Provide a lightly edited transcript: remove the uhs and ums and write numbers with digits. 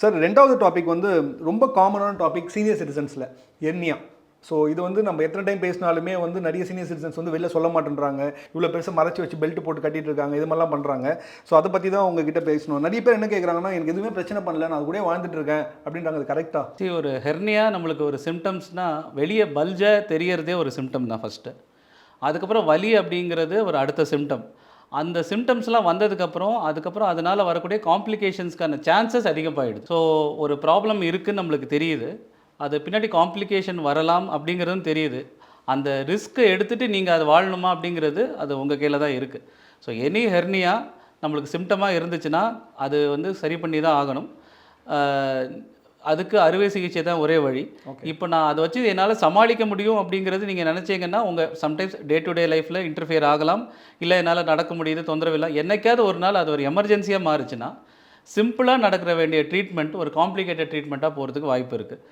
Sir 2வது topic வந்து ரொம்ப காமனான டாபிக் சீனியர் சிட்டிசன்ஸில் எர்னியா. ஸோ இது வந்து நம்ம எத்தனை டைம் பேசினாலுமே வந்து நிறைய சீனியர் சிட்டிசன்ஸ் வந்து வெளில சொல்ல மாட்டேன்றாங்க. இவ்வளோ பெருசாக மறைச்சி வச்சு பெல்ட் போட்டு கட்டிட்டு இருக்காங்க. இது மாதிரிலாம் பண்ணுறாங்க. ஸோ அதை பற்றி தான் உங்ககிட்ட பேசணும். நிறைய பேர் என்ன கேட்குறாங்கன்னா, எனக்கு எதுவுமே பிரச்சனை பண்ணல, நான் அது கூட வாழ்ந்துட்டு இருக்கேன் அப்படின்றாங்க. அது கரெக்டாக? ஒரு ஹெர்னியா நம்மளுக்கு ஒரு சிம்டம்ஸ்னால் வெளியே பல்ஜாக தெரியறதே ஒரு சிம்டம் தான் ஃபஸ்ட்டு. அதுக்கப்புறம் வலி அப்படிங்கிறது ஒரு அடுத்த சிம்டம். அந்த சிம்டம்ஸ்லாம் அதுக்கப்புறம் அதனால் வரக்கூடிய காம்ப்ளிகேஷன்ஸ்க்கான சான்சஸ் அதிகமாகிடுது. ஸோ ஒரு ப்ராப்ளம் இருக்குதுன்னு நம்மளுக்கு தெரியுது, அது பின்னாடி காம்ப்ளிகேஷன் வரலாம் அப்படிங்கிறதும் தெரியுது. அந்த ரிஸ்க்கை எடுத்துகிட்டு நீங்கள் அது வாழணுமா அப்படிங்கிறது அது உங்கள் கையில் தான் இருக்குது. ஸோ எனி ஹெர்னியா நம்மளுக்கு சிம்டமாக இருந்துச்சுன்னா அது வந்து சரி பண்ணி தான் ஆகணும். அதுக்கு அறுவை சிகிச்சை தான் ஒரே வழி. இப்போ நான் அதை வச்சு என்னால் சமாளிக்க முடியும் அப்படிங்கிறது நீங்கள் நினச்சிங்கன்னா உங்கள் சம்டைம்ஸ் டே டு டே லைஃப்பில் இன்டர்ஃபியர் ஆகலாம். இல்லை என்னால் நடக்க முடியுது, தொந்தரவு இல்லை, என்னைக்காவது ஒரு நாள் அது ஒரு எமர்ஜென்சியாக மாறுச்சுன்னா சிம்பிளாக நடக்கிற வேண்டிய ட்ரீட்மெண்ட் ஒரு காம்ப்ளிகேட்டட் ட்ரீட்மெண்ட்டாக போகிறதுக்கு வாய்ப்பு இருக்குது.